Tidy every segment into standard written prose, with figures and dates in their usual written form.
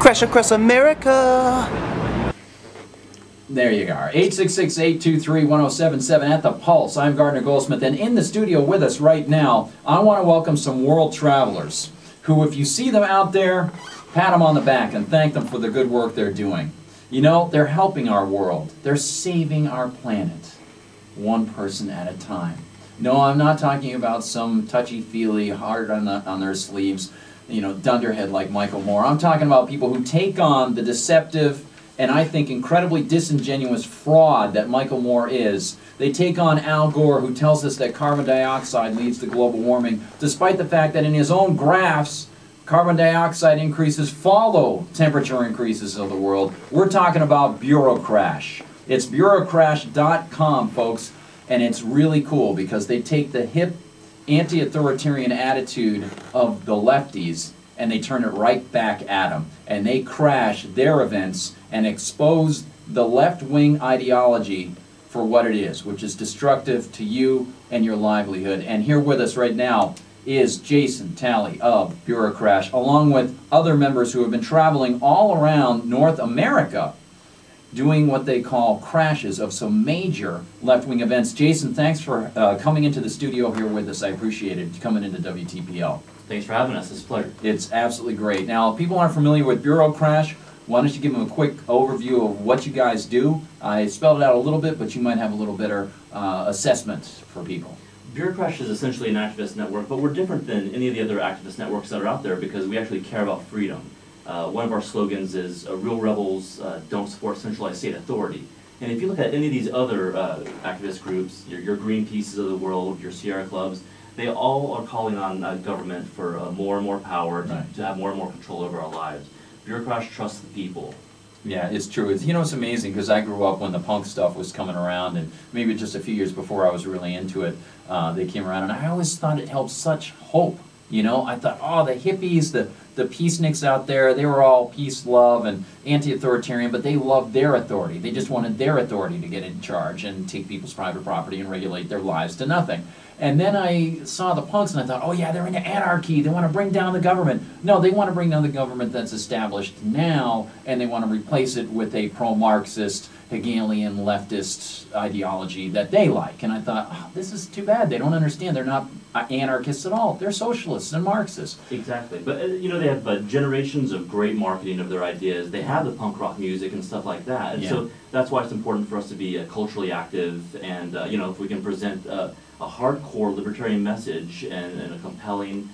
Crash across America. There you are. 866-823-1077 at the Pulse. I'm Gardner Goldsmith, and in the studio with us right now, I want to welcome some world travelers who, if you see them out there, pat them on the back and thank them for the good work they're doing. You know, they're helping our world. They're saving our planet, one person at a time. No, I'm not talking about some touchy-feely, heart on their sleeves, you know, dunderhead like Michael Moore. I'm talking about people who take on the deceptive and I think incredibly disingenuous fraud that Michael Moore is. They take on Al Gore, who tells us that carbon dioxide leads to global warming, despite the fact that in his own graphs, carbon dioxide increases follow temperature increases of the world. We're talking about Bureaucrash. It's bureaucrash.com, folks, and it's really cool because they take the hip, anti-authoritarian attitude of the lefties and they turn it right back at them. And they crash their events and expose the left-wing ideology for what it is, which is destructive to you and your livelihood. And here with us right now is Jason Talley of Bureaucrash, along with other members who have been traveling all around North America doing what they call crashes of some major left-wing events. Jason, thanks for coming into the studio here with us. I appreciate it, coming into WTPL. Thanks for having us. It's a pleasure. It's absolutely great. Now, if people aren't familiar with Bureaucrash, why don't you give them a quick overview of what you guys do? I spelled it out a little bit, but you might have a little better assessment for people. Bureaucrash is essentially an activist network, but we're different than any of the other activist networks that are out there because we actually care about freedom. One of our slogans is, real rebels don't support centralized state authority. And if you look at any of these other activist groups, your Greenpeaces of the world, your Sierra Clubs, they all are calling on government for more and more power to have more and more control over our lives. Bureaucrash trusts the people. Yeah, it's true. It's, you know, it's amazing because I grew up when the punk stuff was coming around, and maybe just a few years before I was really into it, they came around, and I always thought it held such hope. You know, I thought, oh, the hippies, the peaceniks out there, they were all peace, love, and anti-authoritarian, but they loved their authority. They just wanted their authority to get in charge and take people's private property and regulate their lives to nothing. And then I saw the punks and I thought, oh yeah, they're into anarchy. They want to bring down the government. No, they want to bring down the government that's established now, and they want to replace it with a pro-Marxist, Hegelian, leftist ideology that they like. And I thought, oh, this is too bad. They don't understand. They're not anarchists at all. They're socialists and Marxists. Exactly. But, you know, they have generations of great marketing of their ideas. They have the punk rock music and stuff like that. And so that's why it's important for us to be culturally active and, you know, if we can present a hardcore libertarian message and in a compelling,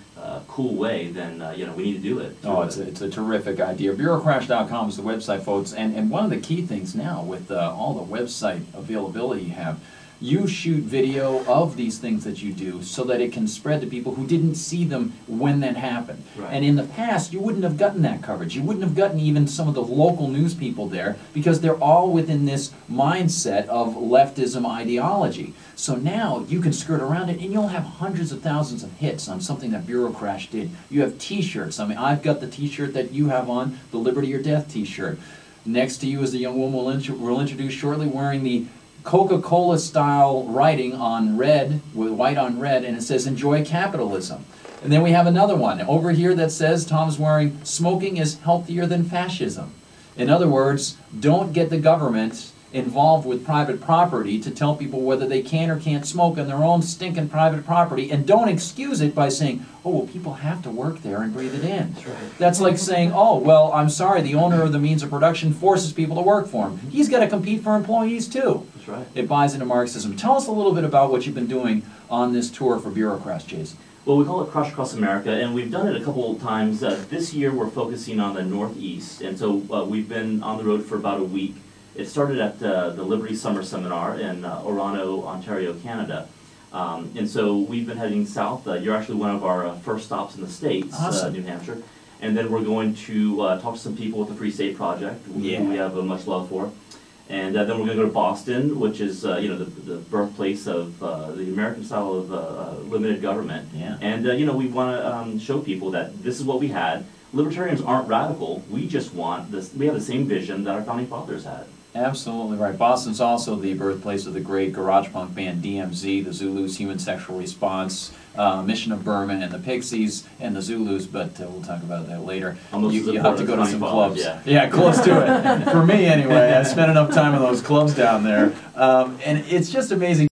cool way, then you know, we need to do it. Oh, it's a terrific idea. Bureaucrash.com is the website, folks, and one of the key things now with all the website availability you have, you shoot video of these things that you do so that it can spread to people who didn't see them when that happened. Right. And in the past, you wouldn't have gotten that coverage. You wouldn't have gotten even some of the local news people there because they're all within this mindset of leftism ideology. So now you can skirt around it and you'll have hundreds of thousands of hits on something that Bureaucrash did. You have t-shirts. I mean, I've got the t-shirt that you have on, the Liberty or Death t-shirt. Next to you is the young woman we'll introduce shortly wearing the Coca-Cola style writing on red, with white on red, and it says enjoy capitalism. And then we have another one over here that says, Tom's wearing, smoking is healthier than fascism. In other words, don't get the government involved with private property to tell people whether they can or can't smoke on their own stinking private property, and don't excuse it by saying, oh, well, people have to work there and breathe it in. That's right. That's like saying, oh, well, I'm sorry, the owner of the means of production forces people to work for him. He's got to compete for employees, too. That's right. It buys into Marxism. Tell us a little bit about what you've been doing on this tour for Bureaucrash, Jason. Well, we call it Crash Across America, and we've done it a couple of times. This year we're focusing on the Northeast, and so we've been on the road for about a week. It started at the Liberty Summer Seminar in Orlando, Ontario, Canada. And so we've been heading south. You're actually one of our first stops in the States, awesome. New Hampshire. And then we're going to talk to some people with the Free State Project, who we have much love for. And then we're going to go to Boston, which is you know, the birthplace of the American style of limited government. Yeah. And you know, we want to show people that this is what we had. Libertarians aren't radical. We just want this. We have the same vision that our founding fathers had. Absolutely right. Boston's also the birthplace of the great garage punk band DMZ, the Zulus' Human Sexual Response. Mission of Burma and the Pixies and the Zulus, but we'll talk about that later. Almost as You have to important go as to Connie some Palmer, clubs. yeah. Close to it. For me, anyway. I spent enough time in those clubs down there. And it's just amazing.